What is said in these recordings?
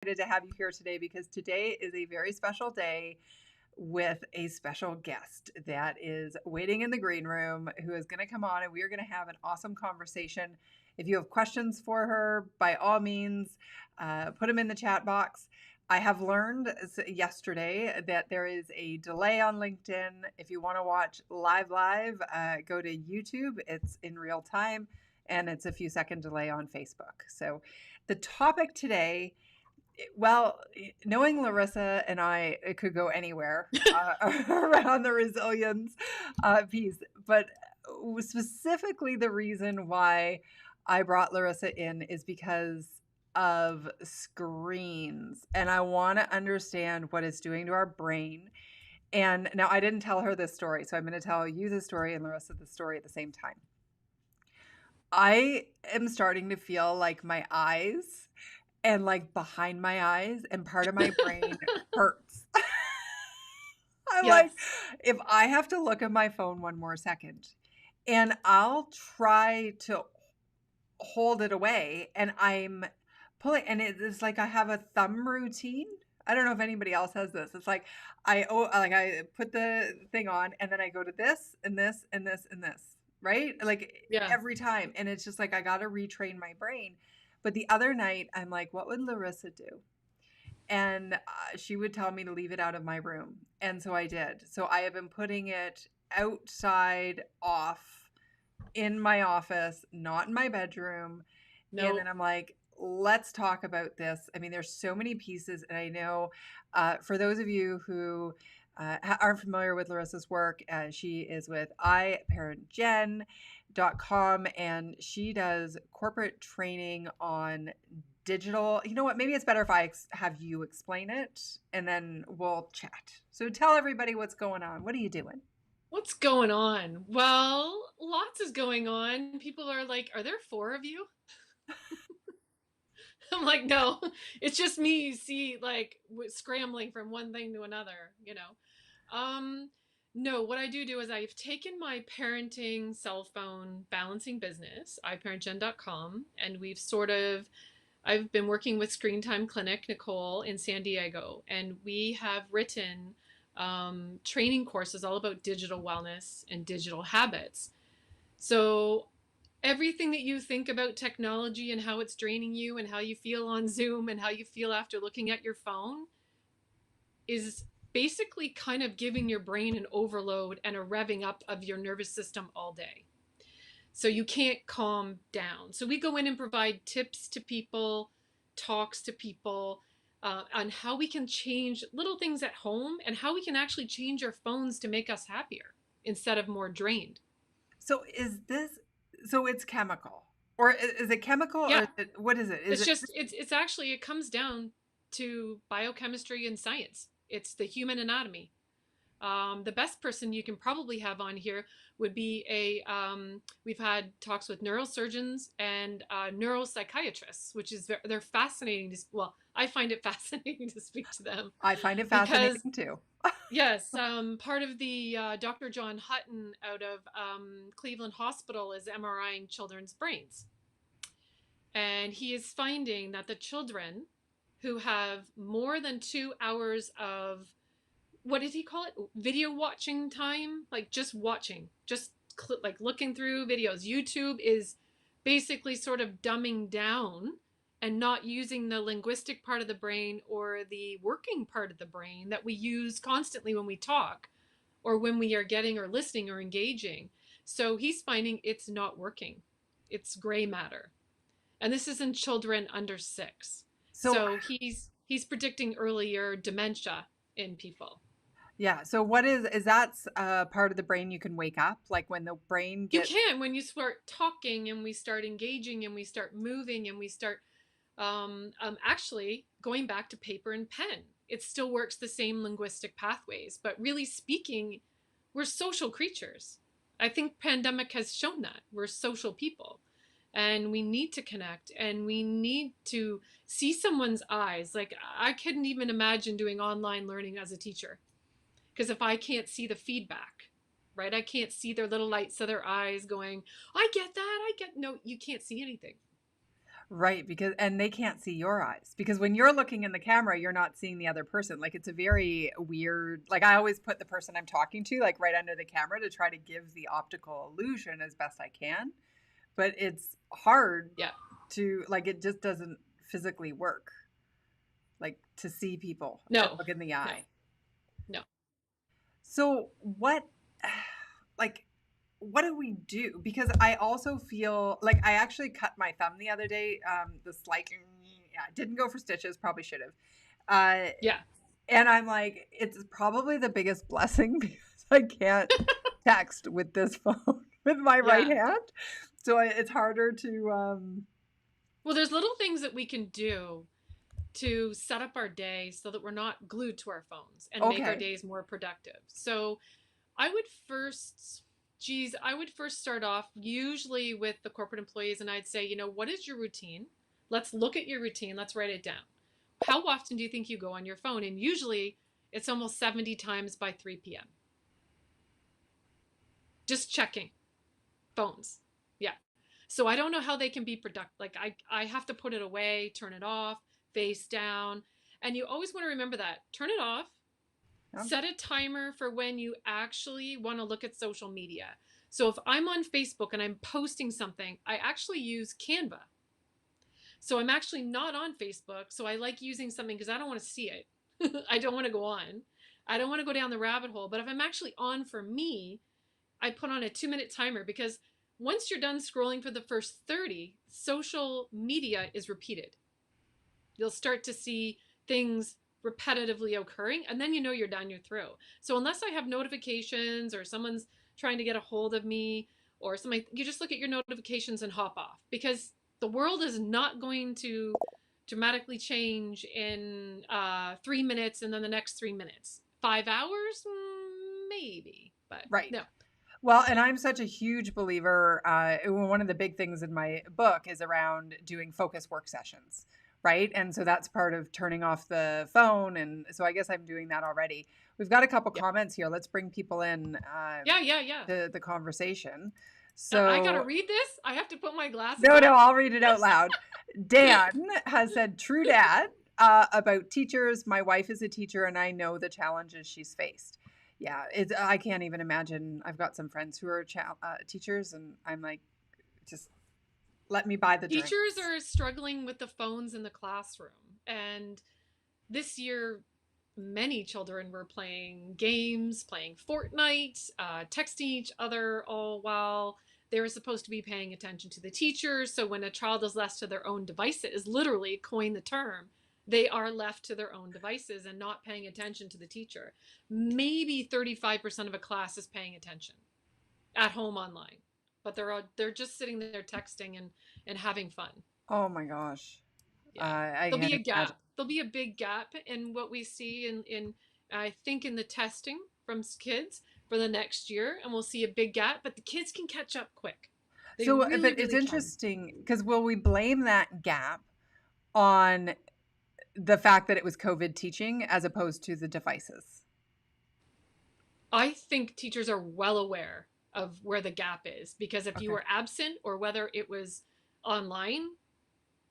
To have you here today because today is a very special day with a special guest that is waiting in the green room who is going to come on and we are going to have an awesome conversation. If you have questions for her, by all means, put them in the chat box. I have learned yesterday that there is a delay on LinkedIn. If you want to watch live, go to YouTube. It's in real time and it's a few second delay on Facebook. So the topic today, well, knowing Larissa and I, it could go anywhere around the resilience piece. But specifically, the reason why I brought Larissa in is because of screens. And I want to understand what it's doing to our brain. And now I didn't tell her this story. So I'm going to tell you the story and Larissa the story at the same time. I am starting to feel like my eyes and like behind my eyes and part of my brain hurts. I'm like, Yes. if I have to look at my phone one more second and I'll try to hold it away and I'm pulling, and it's like I have a thumb routine. I don't know if anybody else has this. It's like I put the thing on and then I go to this and this and this and this, right? Like Yeah. every time. And it's just like I got to retrain my brain. But the other night, I'm like, what would Larissa do? And she would tell me to leave it out of my room. And so I did. So I have been putting it outside, off in my office, not in my bedroom. And then No. I'm like, let's talk about this. I mean, there's so many pieces. And I know for those of you who aren't familiar with Larissa's work, she is with iparentgen.com and she does corporate training on digital. You know what? Maybe it's better if I have you explain it and then we'll chat. So tell everybody what's going on. What are you doing? What's going on? Well, lots is going on. People are like, are there four of you? I'm like, no, it's just me. You see, like scrambling from one thing to another. Um, no, what I do is I've taken my parenting cell phone balancing business, iparentgen.com, and I've been working with Screentimeclinic, Nicole, in San Diego, and we have written training courses all about digital wellness and digital habits. So everything that you think about technology and how it's draining you and how you feel on Zoom and how you feel after looking at your phone is basically kind of giving your brain an overload and a revving up of your nervous system all day. So you can't calm down. So we go in and provide tips to people, talks to people on how we can change little things at home and how we can actually change our phones to make us happier instead of more drained. So is this, so it's chemical or is it chemical or is Yeah, it, what is it? Is it's it, just it's actually it comes down to biochemistry and science. It's the human anatomy. The best person you can probably have on here would be we've had talks with neurosurgeons and neuropsychiatrists, which is they're fascinating. Well, I find it fascinating to speak to them I find it because, fascinating too. yes, part of the Dr. John Hutton out of Cleveland Hospital is MRIing children's brains. And he is finding that the children who have more than 2 hours of, what did he call it? Video watching time, like just watching, just like looking through videos. YouTube is basically sort of dumbing down and not using the linguistic part of the brain or the working part of the brain that we use constantly when we talk or when we are getting or listening or engaging. So he's finding it's not working. It's gray matter. And this is in children under 6. So So he's predicting earlier dementia in people. yeah. So what is that part of the brain you can wake up? Like when the brain You gets, can when you start talking and we start engaging and we start moving and we start actually going back to paper and pen. It still works the same linguistic pathways, but really speaking, we're social creatures. I think pandemic has shown that we're social people and we need to connect and we need to see someone's eyes. Like I couldn't even imagine doing online learning as a teacher because if I can't see the feedback, right? I can't see their little lights of their eyes going, I get that. I get, no, you can't see anything. Right, and they can't see your eyes because when you're looking in the camera, you're not seeing the other person. Like it's a very weird, like I always put the person I'm talking to like right under the camera to try to give the optical illusion as best I can. But it's hard Yeah. to like it just doesn't physically work. Like to see people and No, look in the no, eye. no. So what like what do we do? Because I also feel like I actually cut my thumb the other day. The slight, yeah, didn't go for stitches. Probably should have. Uh, Yeah. and I'm like, it's probably the biggest blessing because I can't text with this phone with my right Yeah. hand. So it's harder to. Well, there's little things that we can do to set up our day so that we're not glued to our phones and make our Okay. days more productive. So I would first, I would first start off usually with the corporate employees and I'd say, you know, what is your routine? Let's look at your routine. Let's write it down. How often do you think you go on your phone? And usually it's almost 70 times by 3 p.m. Just checking phones. Yeah. So I don't know how they can be productive. Like I have to put it away, turn it off, face down. And you always want to remember that. Turn it off. Yeah. Set a timer for when you actually want to look at social media. So if I'm on Facebook and I'm posting something, I actually use Canva. So I'm actually not on Facebook. So I like using something because I don't want to see it. I don't want to go on. I don't want to go down the rabbit hole. But if I'm actually on for me, I put on a 2-minute timer because once you're done scrolling for the first 30, social media is repeated. You'll start to see things repetitively occurring and then you know you're done, you're through. So unless I have notifications or someone's trying to get a hold of me or something, you just look at your notifications and hop off because the world is not going to dramatically change in 3 minutes and then the next 3 minutes. 5 hours? Maybe, but Right. no. Well, and I'm such a huge believer. One of the big things in my book is around doing focus work sessions, right? And so that's part of turning off the phone. And so I guess I'm doing that already. We've got a couple Yeah. comments here. Let's bring people in Yeah. to the conversation. I got to So, read this. I have to put my glasses no, on. I'll read it out loud. Dan has said, true dad, about teachers. My wife is a teacher and I know the challenges she's faced. Yeah, I can't even imagine. I've got some friends who are teachers, and I'm like, just let me buy the drinks. Teachers are struggling with the phones in the classroom. And this year, many children were playing games, playing Fortnite, texting each other all while they were supposed to be paying attention to the teachers. So when a child is left to their own devices, literally coin the term, they are left to their own devices and not paying attention to the teacher. Maybe 35% of a class is paying attention at home online, but they're just sitting there texting and having fun. Oh my gosh. Yeah. I There'll be a can't imagine. gap. There'll be a big gap in what we see in I think in the testing from kids for the next year, and we'll see a big gap, but the kids can catch up quick. They So, really, but it's really can. interesting because will we blame that gap on the fact that it was COVID teaching as opposed to the devices? I think teachers are well aware of where the gap is because if you Okay. were absent or whether it was online,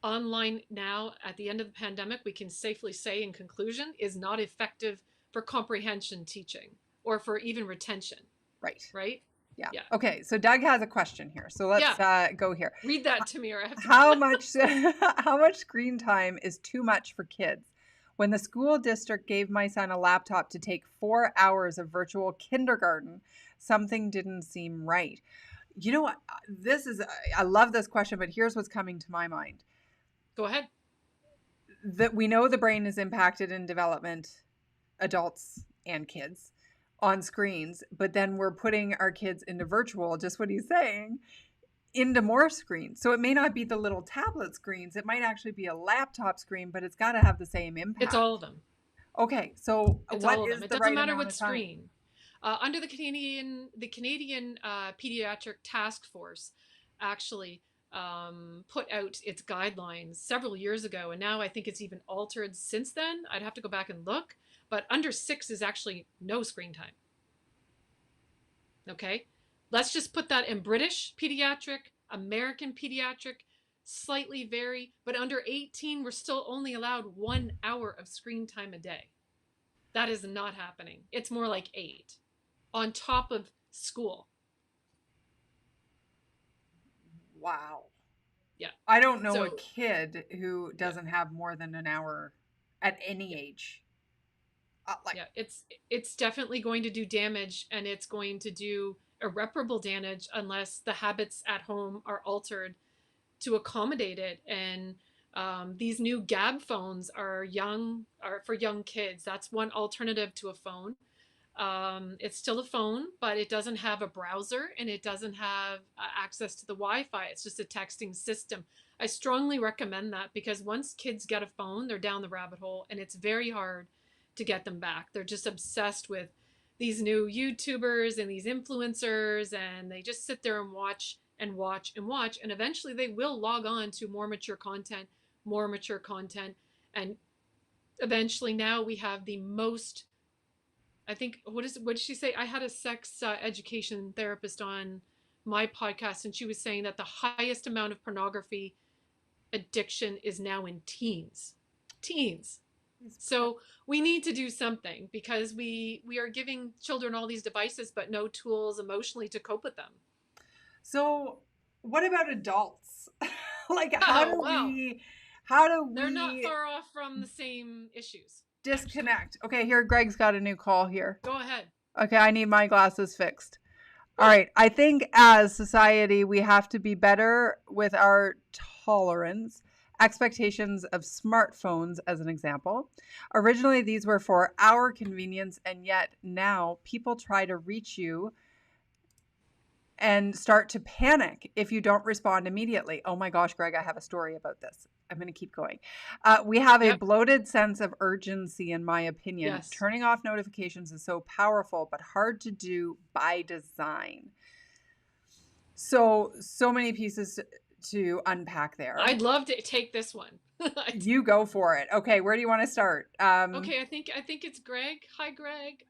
online now at the end of the pandemic, we can safely say in conclusion, is not effective for comprehension teaching or for even retention, Right. right? Yeah. Yeah. Okay. So Doug has a question here. So let's go here. Read that to me or I have to How much how much screen time is too much for kids? When the school district gave my son a laptop to take 4 hours of virtual kindergarten, something didn't seem right. You know what? I love this question, but here's what's coming to my mind. Go ahead. That we know the brain is impacted in development, adults and kids, on screens, but then we're putting our kids into virtual, just what he's saying, into more screens. So it may not be the little tablet screens. It might actually be a laptop screen, but it's got to have the same impact. It's all of them. Okay. So it's what all of is them. It the doesn't right matter amount what of time? screen. Under the Canadian Pediatric Task Force actually put out its guidelines several years ago, and now I think it's even altered since then. I'd have to go back and look, but under 6 is actually no screen time. Okay, let's just put that in British pediatric, American pediatric, slightly vary, but under 18, we're still only allowed 1 hour of screen time a day. That is not happening. It's more like 8 on top of school. Wow. Yeah. I don't know a So, kid who yeah. doesn't have more than an hour at any Yeah. age. Like, Yeah, it's definitely going to do damage, and it's going to do irreparable damage unless the habits at home are altered to accommodate it. And these new Gab phones are for young kids. That's one alternative to a phone. It's still a phone, but it doesn't have a browser and it doesn't have access to the Wi-Fi. It's just a texting system. I strongly recommend that because once kids get a phone, they're down the rabbit hole, and it's very hard to get them back. They're just obsessed with these new YouTubers and these influencers, and they just sit there and watch and watch and watch. And eventually they will log on to more mature content. And eventually now we have the most, I think, what did she say? I had a sex education therapist on my podcast, and she was saying that the highest amount of pornography addiction is now in teens. Teens. So we need to do something because we are giving children all these devices but no tools emotionally to cope with them. so what about adults? Like, Oh, wow. how do They're not we far off from the same issues, actually. disconnect? Okay, here, Greg's got a new call here. Go ahead. Okay, I need my glasses fixed. All right. I think as society, we have to be better with our tolerance. Expectations of smartphones, as an example. Originally, these were for our convenience, and yet now people try to reach you and start to panic if you don't respond immediately. Oh my gosh, Greg, I have a story about this. I'm going to keep going. We have a Yep. bloated sense of urgency, in my opinion. Yes. Turning off notifications is so powerful, but hard to do by design. So many pieces to unpack there. I'd love to take this one. You go for it. Okay, where do you want to start? Okay, I think it's Greg. Hi, Greg.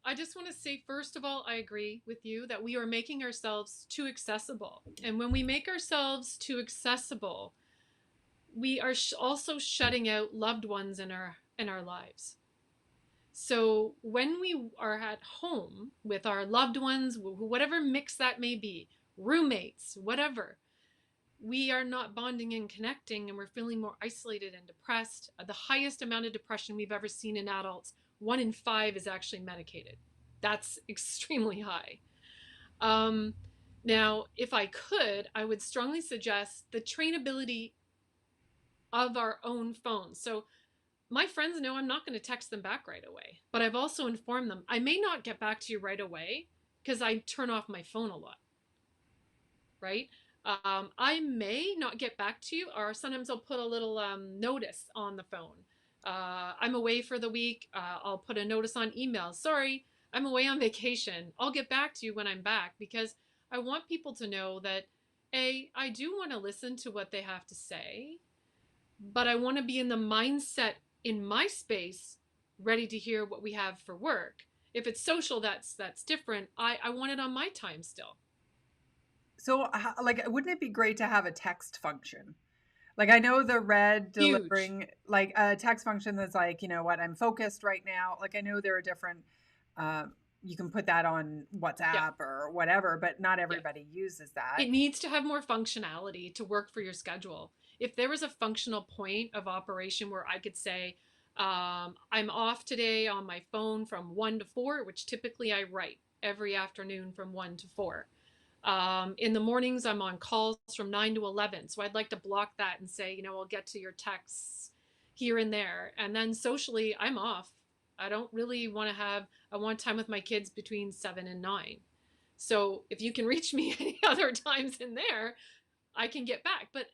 I just want to say, first of all, I agree with you that we are making ourselves too accessible. And when we make ourselves too accessible, we are also shutting out loved ones in our lives. So when we are at home with our loved ones, whatever mix that may be, roommates, whatever, we are not bonding and connecting, and we're feeling more isolated and depressed. The highest amount of depression we've ever seen in adults, 1 in 5 is actually medicated. That's extremely high. Now, if I could, I would strongly suggest the trainability of our own phones. So my friends know I'm not going to text them back right away, but I've also informed them I may not get back to you right away because I turn off my phone a lot, right? I may not get back to you, or sometimes I'll put a little notice on the phone. I'm away for the week. I'll put a notice on email. Sorry, I'm away on vacation. I'll get back to you when I'm back, because I want people to know that, I do want to listen to what they have to say, but I want to be in the mindset in my space ready to hear what we have for work. If it's social, that's different. I want it on my time still. So, like, wouldn't it be great to have a text function? Like, I know the red Huge. delivering, like, a text function that's like, you know what, I'm focused right now. Like, I know there are different, uh, you can put that on Yeah. WhatsApp or whatever, but not Yeah. everybody uses that. It needs to have more functionality to work for your schedule. If there was a functional point of operation where I could say, I'm off today on my phone from 1 to 4, which typically I write every afternoon from 1 to 4. In the mornings, I'm on calls from 9 to 11. So I'd like to block that and say, I'll get to your texts here and there. And then socially, I'm off. I don't really I want time with my kids between 7 and 9. So if you can reach me any other times in there, I can get back. But